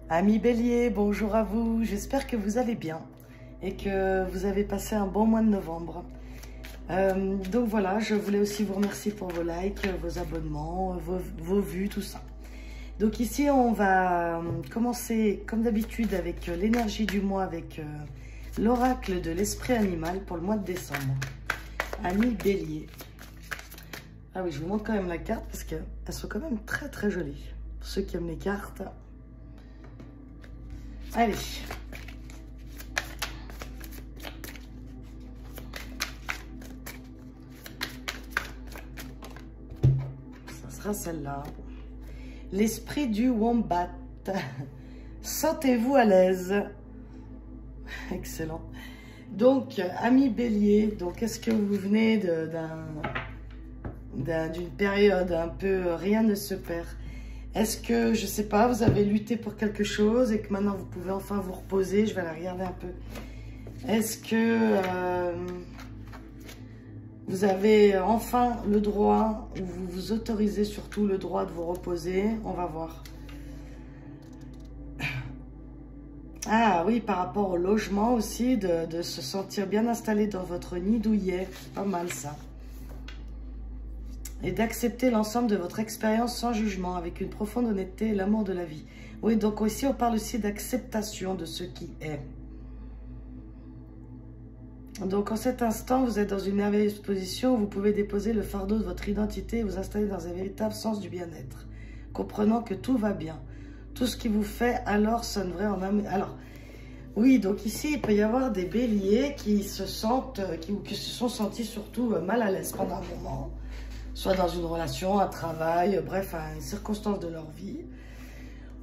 Amis Bélier, bonjour à vous, j'espère que vous allez bien et que vous avez passé un bon mois de novembre. Donc voilà, je voulais aussi vous remercier pour vos likes, vos abonnements, vos vues, tout ça. Donc ici, on va commencer comme d'habitude avec l'énergie du mois, avec l'oracle de l'esprit animal pour le mois de décembre. Amis Bélier. Ah oui, je vous montre quand même la carte parce qu'elles sont quand même très très jolies. Pour ceux qui aiment les cartes. Allez. Ça sera celle-là. L'esprit du wombat. Sentez-vous à l'aise. Excellent. Donc, amis Bélier, donc est-ce que vous venez d'une période un peu rien ne se perd? Est-ce que, je sais pas, vous avez lutté pour quelque chose et que maintenant vous pouvez enfin vous reposer? Je vais la regarder un peu. Est-ce que vous avez enfin le droit, ou vous vous autorisez surtout le droit de vous reposer? On va voir. Ah oui, par rapport au logement aussi, de se sentir bien installé dans votre nid douillet. C'est pas mal ça. Et d'accepter l'ensemble de votre expérience sans jugement, avec une profonde honnêteté et l'amour de la vie. Oui, donc ici, on parle aussi d'acceptation de ce qui est. Donc, en cet instant, vous êtes dans une merveilleuse position où vous pouvez déposer le fardeau de votre identité et vous installer dans un véritable sens du bien-être, comprenant que tout va bien. Tout ce qui vous fait alors sonne vrai en âme. Alors, oui, donc ici, il peut y avoir des béliers qui se sentent, qui se sont sentis surtout mal à l'aise pendant un moment, soit dans une relation, un travail, bref, à une circonstance de leur vie.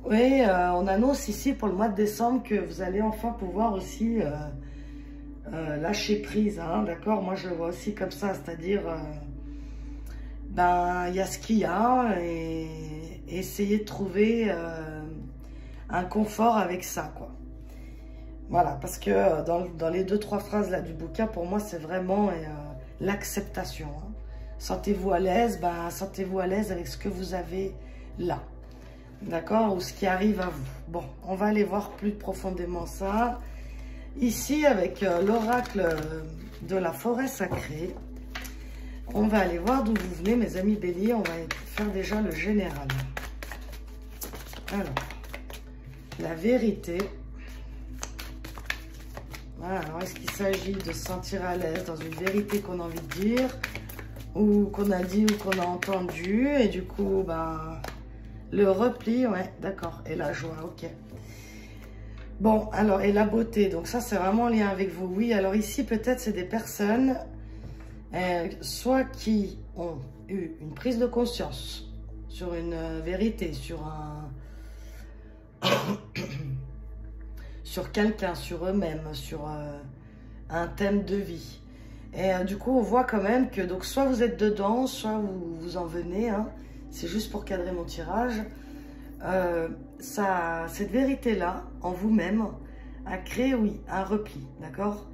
Oui, on annonce ici pour le mois de décembre que vous allez enfin pouvoir aussi lâcher prise, hein, d'accord? Moi, je le vois aussi comme ça, c'est-à-dire, ben, il y a ce qu'il y a et essayer de trouver un confort avec ça, quoi. Voilà, parce que dans les 2-3 phrases là du bouquin, pour moi, c'est vraiment l'acceptation, hein. Sentez-vous à l'aise, ben, sentez-vous à l'aise avec ce que vous avez là, d'accord, ou ce qui arrive à vous. Bon, on va aller voir plus profondément ça. Ici, avec l'oracle de la forêt sacrée, on va aller voir d'où vous venez, mes amis Bélier. On va faire déjà le général. Alors, la vérité. Voilà, alors est-ce qu'il s'agit de se sentir à l'aise dans une vérité qu'on a envie de dire, ou qu'on a dit ou qu'on a entendu, et du coup, ben, le repli, ouais, d'accord, et la joie, ok. Bon, alors, et la beauté, donc ça, c'est vraiment en lien avec vous. Oui, alors ici, peut-être, c'est des personnes, soit qui ont eu une prise de conscience sur une vérité, sur un... sur quelqu'un, sur eux-mêmes, sur un thème de vie. Et du coup, on voit quand même que, donc, soit vous êtes dedans, soit vous en venez, hein. C'est juste pour cadrer mon tirage. Cette vérité-là, en vous-même, a créé, oui, un repli, d'accord?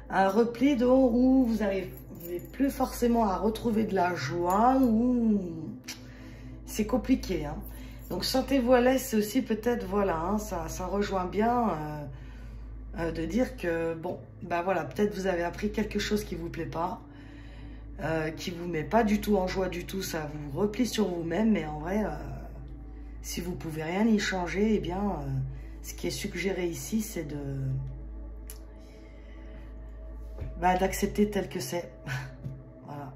Un repli où vous n'arrivez plus forcément à retrouver de la joie, ou c'est compliqué, hein. Donc, sentez-vous à l'aise, c'est aussi peut-être, voilà, hein, ça rejoint bien de dire que, bon, ben voilà, peut-être vous avez appris quelque chose qui ne vous plaît pas, qui ne vous met pas du tout en joie du tout, ça vous replie sur vous-même, mais en vrai, si vous ne pouvez rien y changer, eh bien, ce qui est suggéré ici, c'est d'accepter tel que c'est. Voilà.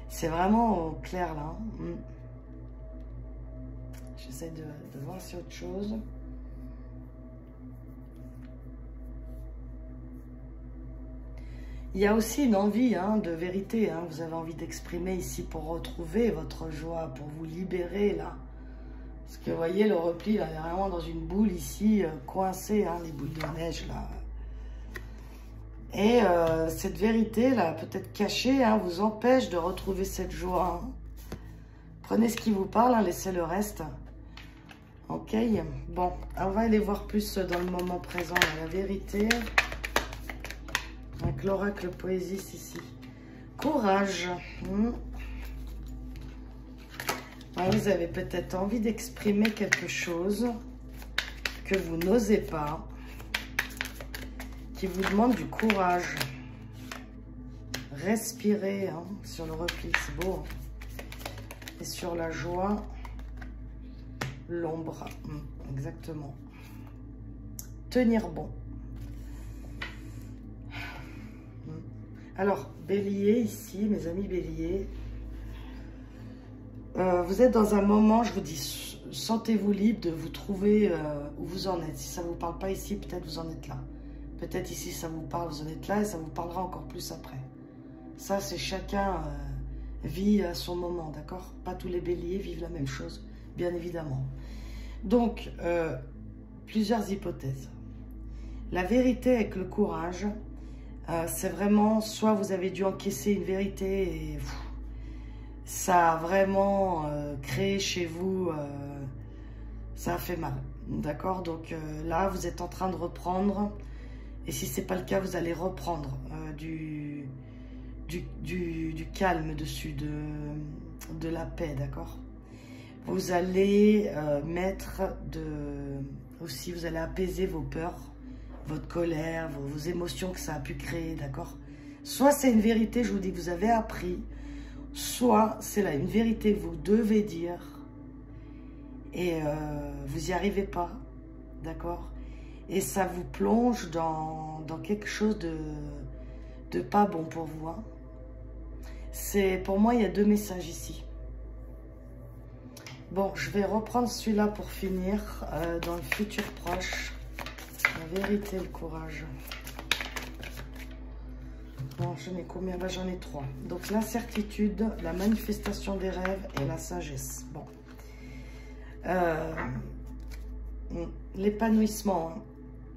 C'est vraiment clair, là. Hein. J'essaie de voir si autre chose. Il y a aussi une envie, hein, de vérité, hein, vous avez envie d'exprimer ici pour retrouver votre joie, pour vous libérer, là. Parce que vous voyez, le repli, là, il est vraiment dans une boule ici, coincée, hein, les boules de neige, là. Et cette vérité, là, peut-être cachée, hein, vous empêche de retrouver cette joie. Hein. Prenez ce qui vous parle, hein, laissez le reste. Ok, bon, on va aller voir plus dans le moment présent, là, la vérité. Avec l'oracle poésie ici. Courage. Ouais, vous avez peut-être envie d'exprimer quelque chose que vous n'osez pas, qui vous demande du courage. Respirez hein, sur le repli, c'est beau. Hein. Et sur la joie, l'ombre, exactement. Tenir bon. Alors, bélier ici, mes amis béliers, vous êtes dans un moment, je vous dis, sentez-vous libre de vous trouver où vous en êtes. Si ça ne vous parle pas ici, peut-être vous en êtes là. Peut-être ici, ça vous parle, vous en êtes là et ça vous parlera encore plus après. Ça, c'est chacun vit à son moment, d'accord? Pas tous les béliers vivent la même chose, bien évidemment. Donc, plusieurs hypothèses. La vérité avec le courage, c'est vraiment, soit vous avez dû encaisser une vérité et ça a vraiment créé chez vous, ça a fait mal, d'accord? Donc là, vous êtes en train de reprendre, et si ce n'est pas le cas, vous allez reprendre du calme dessus, de la paix, d'accord? Vous allez aussi, vous allez apaiser vos peurs, votre colère, vos émotions que ça a pu créer, d'accord? Soit c'est une vérité, je vous dis, que vous avez appris, soit c'est là une vérité que vous devez dire et vous n'y arrivez pas, d'accord? Et ça vous plonge dans quelque chose de pas bon pour vous. Hein. Pour moi, il y a deux messages ici. Bon, je vais reprendre celui-là pour finir dans le futur proche. La vérité, le courage. Bon, j'en ai combien? Bah, j'en ai 3. Donc, l'incertitude, la manifestation des rêves et la sagesse. Bon. L'épanouissement. Hein.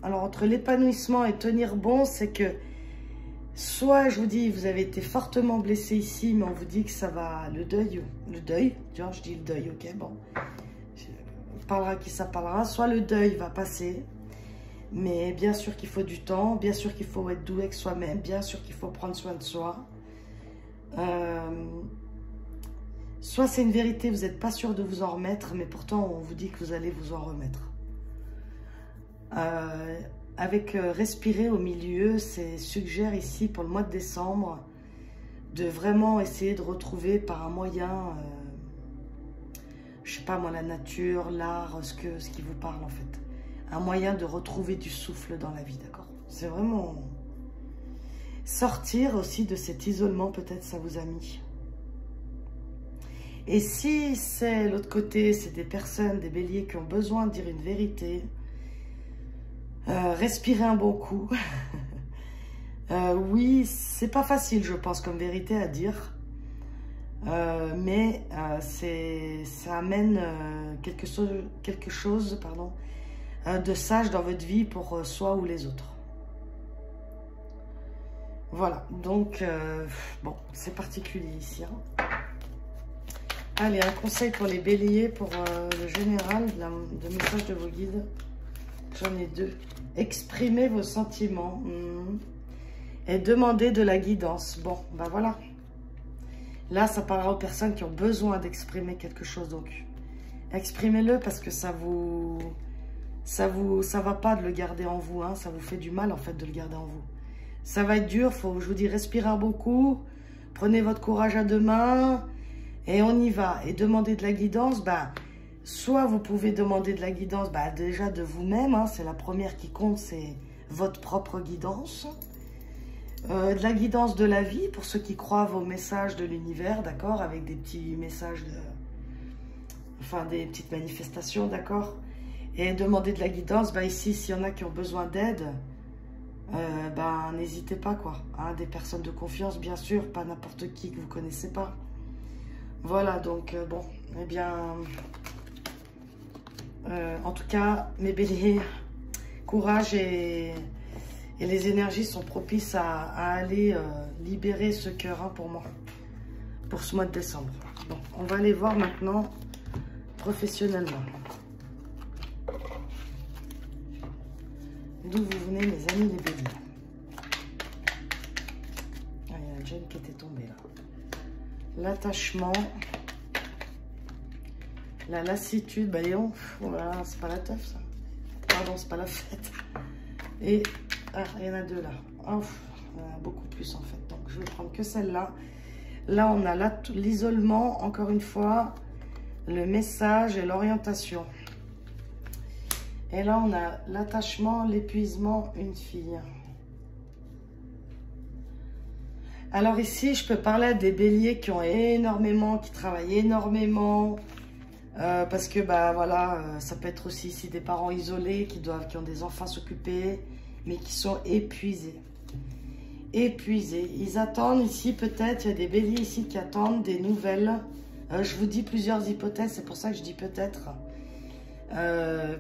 Alors, entre l'épanouissement et tenir bon, c'est que soit, je vous dis, vous avez été fortement blessé ici, mais on vous dit que ça va, le deuil, genre, je dis le deuil, ok, bon. On parlera qui ça parlera. Soit le deuil va passer, mais bien sûr qu'il faut du temps, bien sûr qu'il faut être doué avec soi-même, bien sûr qu'il faut prendre soin de soi. Soit c'est une vérité, vous n'êtes pas sûr de vous en remettre, mais pourtant on vous dit que vous allez vous en remettre. Avec respirer au milieu, c'est suggère ici pour le mois de décembre de vraiment essayer de retrouver par un moyen, je sais pas moi, la nature, l'art, ce qui vous parle en fait. Un moyen de retrouver du souffle dans la vie, d'accord? C'est vraiment sortir aussi de cet isolement, peut-être ça vous a mis. Et si c'est l'autre côté, c'est des personnes, des béliers qui ont besoin de dire une vérité, respirez un bon coup. Oui, c'est pas facile, je pense, comme vérité à dire. Mais ça amène quelque chose de sage dans votre vie pour soi ou les autres. Voilà, donc, bon, c'est particulier ici. Hein. Allez, un conseil pour les béliers, pour le général, de message de vos guides. J'en ai 2. Exprimez vos sentiments et demandez de la guidance. Bon, ben voilà. Là, ça parlera aux personnes qui ont besoin d'exprimer quelque chose. Donc, exprimez-le parce que ça va pas de le garder en vous. Hein, ça vous fait du mal, en fait, de le garder en vous. Ça va être dur. Faut, je vous dis, respirez beaucoup. Prenez votre courage à deux mains et on y va. Et demandez de la guidance, soit vous pouvez demander de la guidance déjà de vous-même, hein, c'est la première qui compte, c'est votre propre guidance. De la guidance de la vie, pour ceux qui croient vos messages de l'univers, d'accord, avec des petits messages, des petites manifestations, d'accord. Et demander de la guidance, ici, s'il y en a qui ont besoin d'aide, n'hésitez pas, quoi. Hein, des personnes de confiance, bien sûr, pas n'importe qui que vous ne connaissez pas. Voilà, donc, bon, eh bien... en tout cas, mes béliers, courage et les énergies sont propices à aller libérer ce cœur, hein, pour moi, pour ce mois de décembre. Bon, on va aller voir maintenant professionnellement. D'où vous venez, mes amis les béliers? Ah, il y a une jeune qui était tombée là. L'attachement. La lassitude, Léon, voilà, c'est pas la teuf ça. pardon, c'est pas la fête. Et ah, il y en a deux là. Oh, il y en a beaucoup plus en fait. Donc je vais prendre que celle-là. Là, on a l'isolement, encore une fois, le message et l'orientation. Et là, on a l'attachement, l'épuisement, une fille. Alors ici, je peux parler des béliers qui ont énormément, qui travaillent énormément. Parce que, bah voilà, ça peut être aussi ici des parents isolés qui ont des enfants à s'occuper, mais qui sont épuisés. Épuisés. Ils attendent ici, peut-être, il y a des béliers ici qui attendent des nouvelles. Je vous dis plusieurs hypothèses, c'est pour ça que je dis peut-être.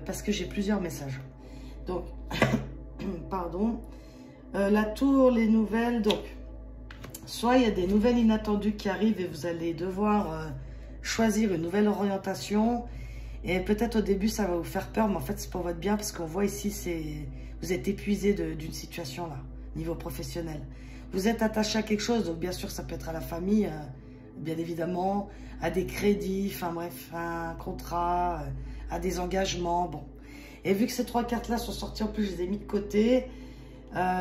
Parce que j'ai plusieurs messages. Donc, pardon. La tour, les nouvelles. Donc, soit il y a des nouvelles inattendues qui arrivent et vous allez devoir choisir une nouvelle orientation. Et peut-être au début, ça va vous faire peur, mais en fait, c'est pour votre bien parce qu'on voit ici, vous êtes épuisé d'une situation là, niveau professionnel. Vous êtes attaché à quelque chose, donc bien sûr, ça peut être à la famille, bien évidemment, à des crédits, enfin bref, un contrat, à des engagements, bon. Et vu que ces trois cartes-là sont sorties, en plus, je les ai mis de côté,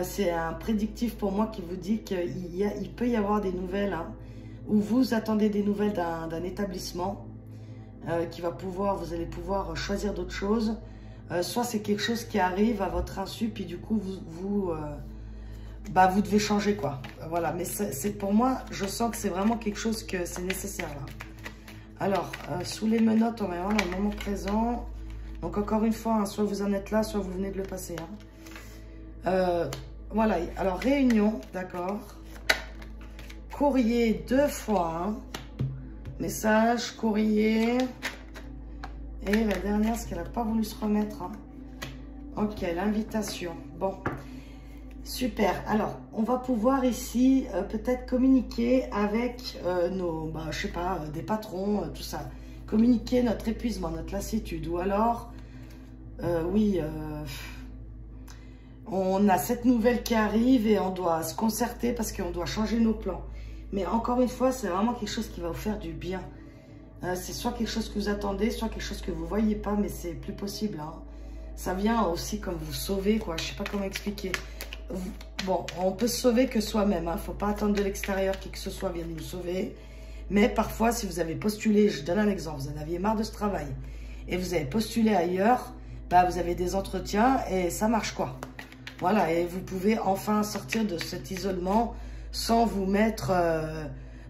c'est un prédictif pour moi qui vous dit qu'il peut y avoir des nouvelles, hein, où vous attendez des nouvelles d'un établissement qui va pouvoir, vous allez pouvoir choisir d'autres choses. Soit c'est quelque chose qui arrive à votre insu, puis du coup, vous devez changer, quoi. Voilà, mais c'est pour moi, je sens que c'est vraiment quelque chose que c'est nécessaire, là. Alors, sous les menottes, on va voir dans le moment présent. Donc, encore une fois, hein, soit vous en êtes là, soit vous venez de le passer. Hein. Voilà, alors, réunion, d'accord. Courrier 2 fois. Hein. Message, courrier. Et la dernière, parce qu'elle n'a pas voulu se remettre. Hein. Ok, l'invitation. Bon. Super. Alors, on va pouvoir ici peut-être communiquer avec nos, je sais pas, des patrons, tout ça. Communiquer notre épuisement, notre lassitude. Ou alors, on a cette nouvelle qui arrive et on doit se concerter parce qu'on doit changer nos plans. Mais encore une fois, c'est vraiment quelque chose qui va vous faire du bien. C'est soit quelque chose que vous attendez, soit quelque chose que vous ne voyez pas, mais c'est plus possible. Hein. Ça vient aussi comme vous sauver, quoi. Je ne sais pas comment expliquer. Bon, on peut se sauver que soi-même. Il ne faut pas attendre de l'extérieur qui que ce soit vienne nous sauver. Mais parfois, si vous avez postulé, je donne un exemple, vous en aviez marre de ce travail et vous avez postulé ailleurs, bah, vous avez des entretiens et ça marche, quoi. Voilà, et vous pouvez enfin sortir de cet isolement sans vous mettre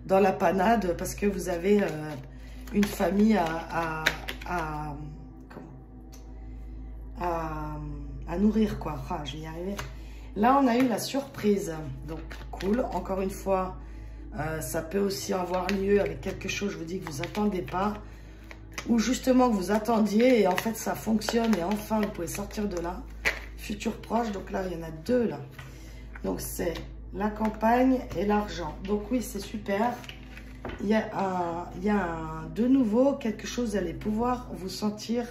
dans la panade parce que vous avez une famille à nourrir, quoi. Ah, je vais y arriver. Là, on a eu la surprise. Donc, cool. Encore une fois, ça peut aussi avoir lieu avec quelque chose, je vous dis, que vous n'attendez pas. Ou justement que vous attendiez et en fait, ça fonctionne. Et enfin, vous pouvez sortir de là. Futur proche. Donc là, il y en a deux, là. Donc, c'est la campagne et l'argent. Donc, oui, c'est super. Il y a de nouveau quelque chose, vous allez pouvoir vous sentir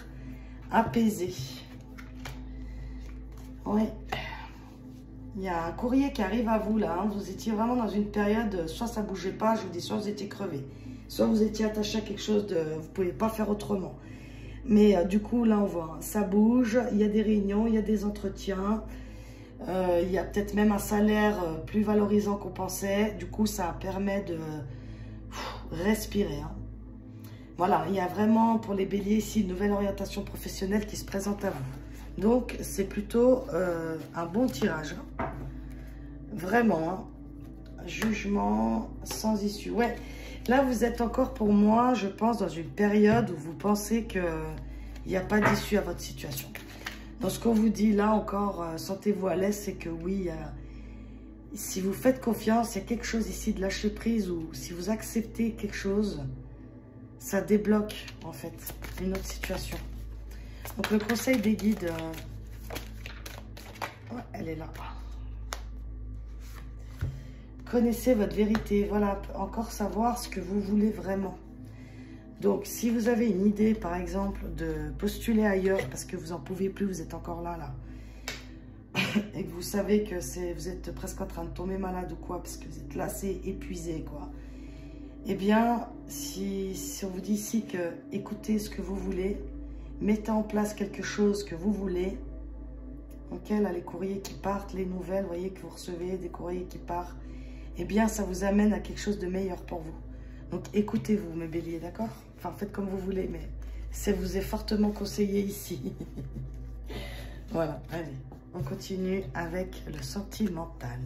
apaisé. Oui. Il y a un courrier qui arrive à vous là, hein. Vous étiez vraiment dans une période, soit ça ne bougeait pas, je vous dis, soit vous étiez crevé, soit vous étiez attaché à quelque chose, vous ne pouvez pas faire autrement. Mais du coup, là on voit, ça bouge, il y a des réunions, il y a des entretiens, il y a peut-être même un salaire plus valorisant qu'on pensait. Du coup, ça permet de respirer. Hein. Voilà, il y a vraiment pour les béliers ici une nouvelle orientation professionnelle qui se présente à vous. Donc, c'est plutôt un bon tirage. Hein. Vraiment. Hein. Jugement sans issue. Ouais, là, vous êtes encore pour moi, je pense, dans une période où vous pensez qu'il n'y a pas d'issue à votre situation. Donc, ce qu'on vous dit là encore, sentez-vous à l'aise, c'est que oui, si vous faites confiance, il y a quelque chose ici de lâcher prise ou si vous acceptez quelque chose, ça débloque en fait une autre situation. Donc, le conseil des guides, ouais, elle est là. Connaissez votre vérité. Voilà, encore savoir ce que vous voulez vraiment. Donc, si vous avez une idée, par exemple, de postuler ailleurs parce que vous n'en pouvez plus, vous êtes encore là, et que vous savez que vous êtes presque en train de tomber malade ou quoi, parce que vous êtes lassé, épuisé, quoi. Eh bien, si on vous dit ici que écoutez ce que vous voulez, mettez en place quelque chose que vous voulez. Ok, là, les courriers qui partent, les nouvelles, vous voyez que vous recevez des courriers qui partent. Eh bien, ça vous amène à quelque chose de meilleur pour vous. Donc, écoutez-vous, mes béliers, d'accord? Enfin, faites comme vous voulez, mais ça vous est fortement conseillé ici. Voilà, allez, on continue avec le sentimental.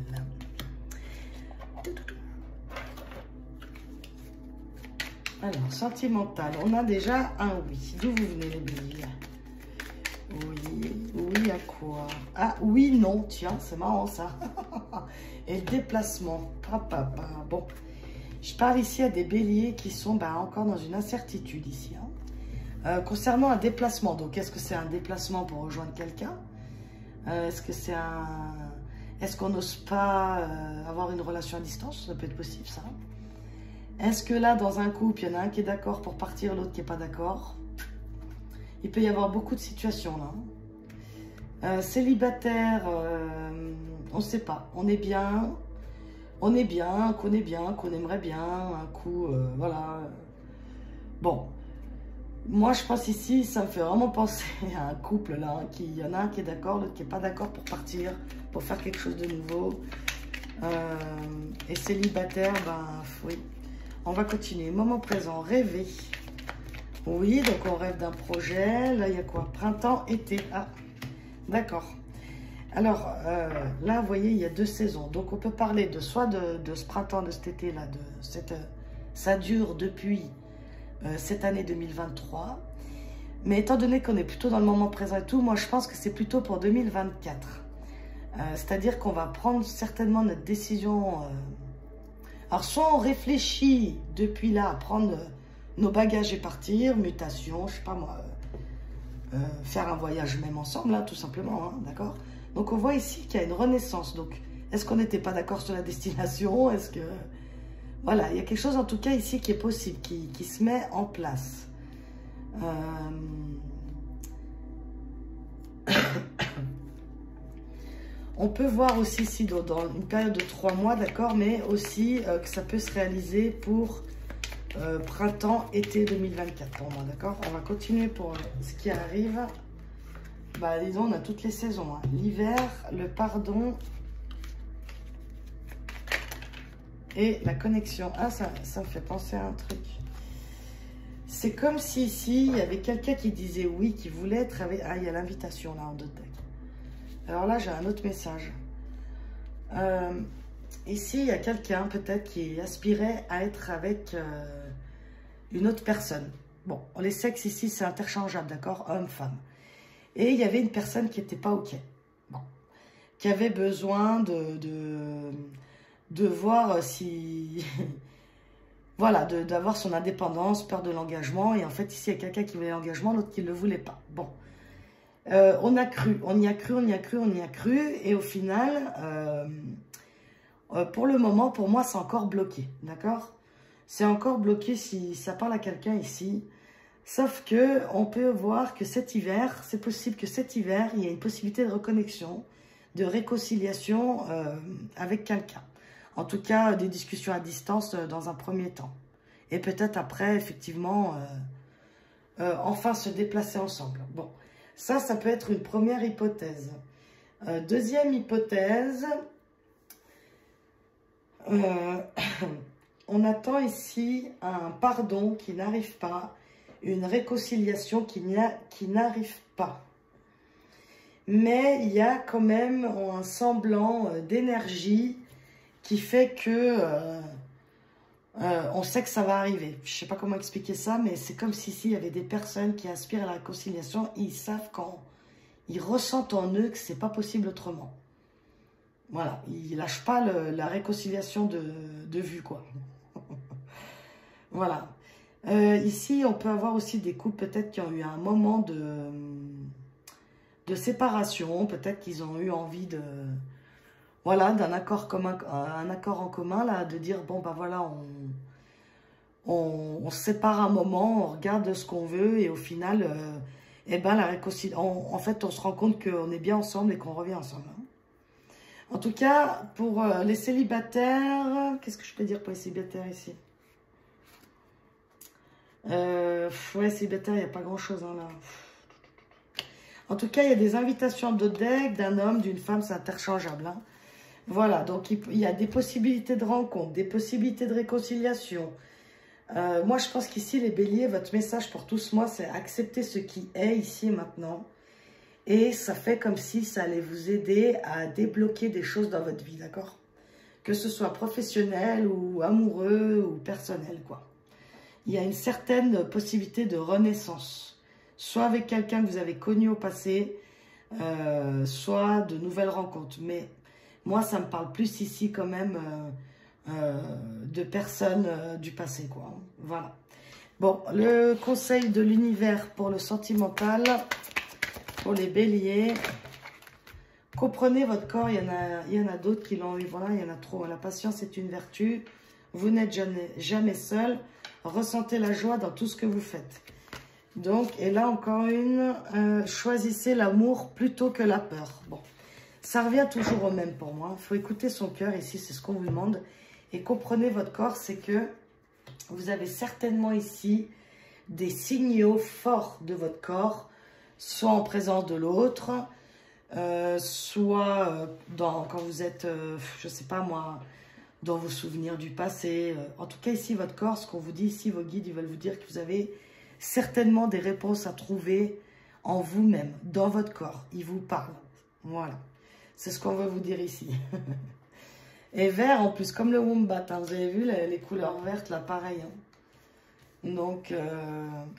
Alors, sentimental, on a déjà un oui. D'où vous venez, les béliers? Oui, oui à quoi? Ah, oui, non, tiens, c'est marrant ça. Et le déplacement, bon. Je parle ici à des béliers qui sont encore dans une incertitude ici. Concernant un déplacement, donc est-ce que c'est un déplacement pour rejoindre quelqu'un? Est-ce que c'est un... Est-ce qu'on n'ose pas avoir une relation à distance? Ça peut être possible, ça. Est-ce que là, dans un couple, il y en a un qui est d'accord pour partir, l'autre qui n'est pas d'accord? Il peut y avoir beaucoup de situations, là. Célibataire, on ne sait pas. On est bien, qu'on aimerait bien, un coup, voilà. Bon. Moi, je pense ici, ça me fait vraiment penser à un couple, là, il y en a un qui est d'accord, l'autre qui n'est pas d'accord pour partir, pour faire quelque chose de nouveau. Et célibataire, oui. On va continuer. Moment présent, rêver. Oui, donc on rêve d'un projet. Là, il y a quoi? Printemps, été. Ah, d'accord. Alors, là, vous voyez, il y a 2 saisons. Donc, on peut parler de soit de ce printemps, de cet été-là, ça dure depuis cette année 2023. Mais étant donné qu'on est plutôt dans le moment présent et tout, moi, je pense que c'est plutôt pour 2024. C'est-à-dire qu'on va prendre certainement notre décision. Alors, soit on réfléchit depuis là à prendre nos bagages et partir, mutation, je sais pas moi, faire un voyage même ensemble, là, tout simplement, d'accord? Donc, on voit ici qu'il y a une renaissance. Donc, est-ce qu'on n'était pas d'accord sur la destination? Est-ce que... Voilà, il y a quelque chose en tout cas ici qui est possible, qui se met en place. On peut voir aussi ici dans une période de 3 mois, d'accord, mais aussi que ça peut se réaliser pour printemps-été 2024 pour moi, d'accord. On va continuer pour ce qui arrive. Disons, on a toutes les saisons. L'hiver, le pardon et la connexion. Ah, ça me fait penser à un truc. C'est comme si ici, il y avait quelqu'un qui disait oui, qui voulait être avec... Ah, il y a l'invitation là en deux decks. Alors là, j'ai un autre message. Ici, il y a quelqu'un peut-être qui aspirait à être avec une autre personne. Bon, les sexes ici, c'est interchangeable, d'accord? Homme, femme. Et il y avait une personne qui n'était pas OK. Bon. Qui avait besoin de voir si... voilà, d'avoir son indépendance, peur de l'engagement. Et en fait, ici, il y a quelqu'un qui voulait l'engagement, l'autre qui ne le voulait pas. Bon. On a cru, on y a cru, on y a cru, on y a cru. Et au final, pour le moment, pour moi, c'est encore bloqué. D'accord? C'est encore bloqué si ça parle à quelqu'un ici. Sauf que on peut voir que cet hiver, c'est possible que cet hiver, il y ait une possibilité de reconnexion, de réconciliation avec quelqu'un. En tout cas, des discussions à distance dans un premier temps. Et peut-être après, effectivement, enfin se déplacer ensemble. Bon, ça peut être une première hypothèse. Deuxième hypothèse, on attend ici un pardon qui n'arrive pas, une réconciliation qui n'arrive pas. Mais il y a quand même un semblant d'énergie qui fait que on sait que ça va arriver. Je ne sais pas comment expliquer ça, mais c'est comme si il y avait des personnes qui aspirent à la réconciliation. Ils savent ils ressentent en eux que ce n'est pas possible autrement. Voilà, ils ne lâchent pas la réconciliation de vue, quoi. Voilà. Ici, on peut avoir aussi des couples peut-être qui ont eu un moment de séparation. Peut-être qu'ils ont eu envie de... Voilà, d'un accord commun, un accord en commun, là, de dire, bon, voilà, on se sépare un moment, on regarde ce qu'on veut, et au final, la réconciliation, en fait, on se rend compte qu'on est bien ensemble et qu'on revient ensemble. En tout cas, pour les célibataires, qu'est-ce que je peux dire pour les célibataires ici? Ouais, célibataire, il n'y a pas grand-chose, là. En tout cas, il y a des invitations de deck, d'un homme, d'une femme, c'est interchangeable. Hein. Voilà, donc il y a des possibilités de rencontre, des possibilités de réconciliation. Moi, je pense qu'ici, les béliers, votre message pour tous moi, c'est accepter ce qui est ici et maintenant. Et ça fait comme si ça allait vous aider à débloquer des choses dans votre vie, d'accord? Que ce soit professionnel ou amoureux ou personnel, quoi. Il y a une certaine possibilité de renaissance. Soit avec quelqu'un que vous avez connu au passé, soit de nouvelles rencontres. Mais moi, ça me parle plus ici quand même de personnes du passé, quoi. Voilà. Bon, le conseil de l'univers pour le sentimental, pour les béliers. Comprenez votre corps, il y en a d'autres qui l'ont eu, voilà, il y en a trop. La patience est une vertu, vous n'êtes jamais seul, ressentez la joie dans tout ce que vous faites. Donc, et là encore une, choisissez l'amour plutôt que la peur. Bon, ça revient toujours au même pour moi, il faut écouter son cœur ici, c'est ce qu'on vous demande. Et comprenez votre corps, c'est que vous avez certainement ici des signaux forts de votre corps, soit en présence de l'autre, soit quand vous êtes, je sais pas moi, dans vos souvenirs du passé. En tout cas, ici, votre corps, ce qu'on vous dit ici, vos guides, ils veulent vous dire que vous avez certainement des réponses à trouver en vous-même, dans votre corps. Ils vous parlent. Voilà. C'est ce qu'on veut vous dire ici. Et vert, en plus, comme le wombat. Hein, vous avez vu les couleurs vertes, là, pareil. Hein. Donc,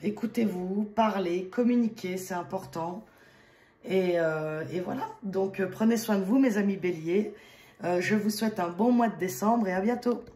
écoutez-vous, parlez, communiquez, c'est important. Et voilà, donc prenez soin de vous, mes amis béliers. Je vous souhaite un bon mois de décembre et à bientôt.